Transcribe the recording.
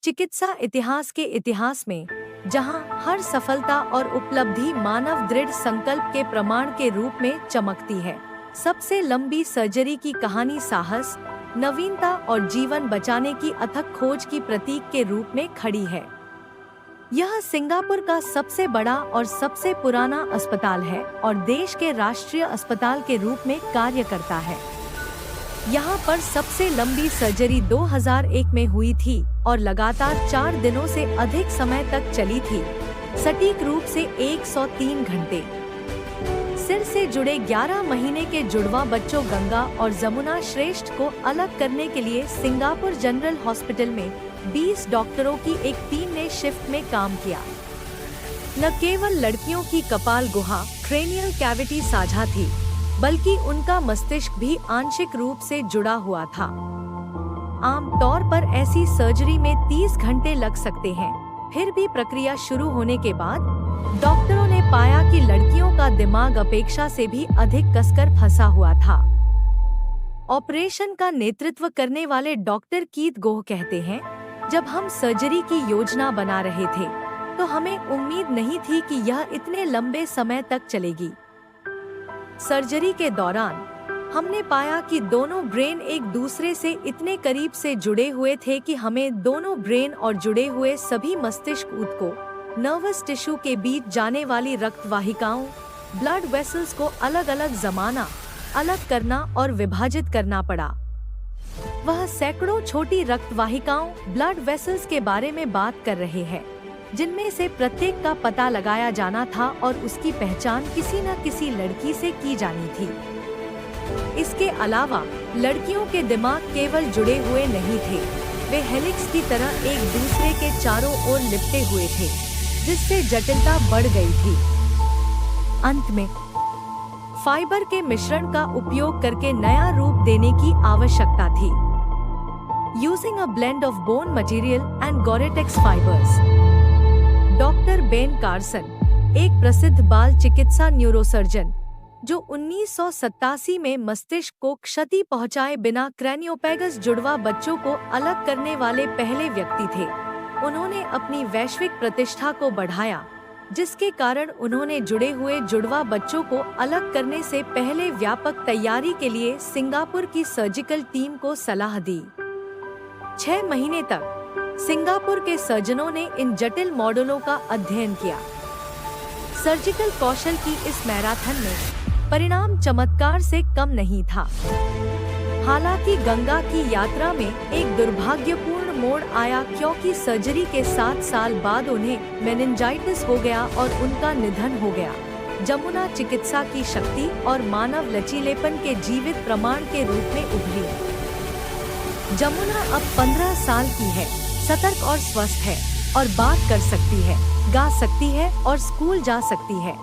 चिकित्सा इतिहास के इतिहास में, जहां हर सफलता और उपलब्धि मानव दृढ़ संकल्प के प्रमाण के रूप में चमकती है, सबसे लंबी सर्जरी की कहानी साहस, नवीनता और जीवन बचाने की अथक खोज की प्रतीक के रूप में खड़ी है। यह सिंगापुर का सबसे बड़ा और सबसे पुराना अस्पताल है और देश के राष्ट्रीय अस्पताल के रूप में कार्य करता है। यहाँ पर सबसे लंबी सर्जरी 2001 में हुई थी और लगातार 4 दिनों से अधिक समय तक चली थी, सटीक रूप से 103 घंटे। सिर से जुड़े 11 महीने के जुड़वा बच्चों गंगा और जमुना श्रेष्ठ को अलग करने के लिए सिंगापुर जनरल हॉस्पिटल में 20 डॉक्टरों की एक टीम ने शिफ्ट में काम किया। न केवल लड़कियों की कपाल गुहा क्रेनियल कैविटी साझा थी, बल्कि उनका मस्तिष्क भी आंशिक रूप से जुड़ा हुआ था। आमतौर पर ऐसी सर्जरी में 30 घंटे लग सकते हैं। फिर भी प्रक्रिया शुरू होने के बाद डॉक्टरों ने पाया कि लड़कियों का दिमाग अपेक्षा से भी अधिक कसकर फंसा हुआ था। ऑपरेशन का नेतृत्व करने वाले डॉक्टर कीथ गोह कहते हैं, जब हम सर्जरी की योजना बना रहे थे, तो हमें उम्मीद नहीं थी कि यह इतने लंबे समय तक चलेगी। सर्जरी के दौरान हमने पाया कि दोनों ब्रेन एक दूसरे से इतने करीब से जुड़े हुए थे कि हमें दोनों ब्रेन और जुड़े हुए सभी मस्तिष्क ऊतकों नर्वस टिश्यू के बीच जाने वाली रक्त वाहिकाओं ब्लड वेसल्स को अलग अलग जमाना, अलग करना और विभाजित करना पड़ा। वह सैकड़ों छोटी रक्त वाहिकाओं ब्लड वेसल्स के बारे में बात कर रहे हैं, जिनमें से प्रत्येक का पता लगाया जाना था और उसकी पहचान किसी न किसी लड़की से की जानी थी। इसके अलावा लड़कियों के दिमाग केवल जुड़े हुए नहीं थे, वे हेलिक्स की तरह एक दूसरे के चारों ओर लिपटे हुए थे, जिससे जटिलता बढ़ गई थी। अंत में फाइबर के मिश्रण का उपयोग करके नया रूप देने की आवश्यकता थी। Using a blend of bone material and Goretex fibres. Doctor Ben Carson, एक प्रसिद्ध बाल चिकित्सा न्यूरोसर्जन, जो 1987 में मस्तिष्क को क्षति पहुंचाए बिना क्रैनियोपैगस जुड़वा बच्चों को अलग करने वाले पहले व्यक्ति थे, उन्होंने अपनी वैश्विक प्रतिष्ठा को बढ़ाया, जिसके कारण उन्होंने जुड़े हुए जुड़वा बच्चों को अलग करने से पहले व्यापक तैयारी के लिए सिंगापुर की सर्जिकल टीम को सलाह दी। 6 महीने तक सिंगापुर के सर्जनों ने इन जटिल मॉडलों का अध्ययन किया। सर्जिकल कौशल की इस मैराथन में परिणाम चमत्कार से कम नहीं था। हालांकि गंगा की यात्रा में एक दुर्भाग्यपूर्ण मोड़ आया, क्योंकि सर्जरी के 7 साल बाद उन्हें मेनिंजाइटिस हो गया और उनका निधन हो गया। जमुना चिकित्सा की शक्ति और मानव लचीलेपन के जीवित प्रमाण के रूप में उभरी। जमुना अब 15 साल की है, सतर्क और स्वस्थ है और बात कर सकती है, गा सकती है और स्कूल जा सकती है।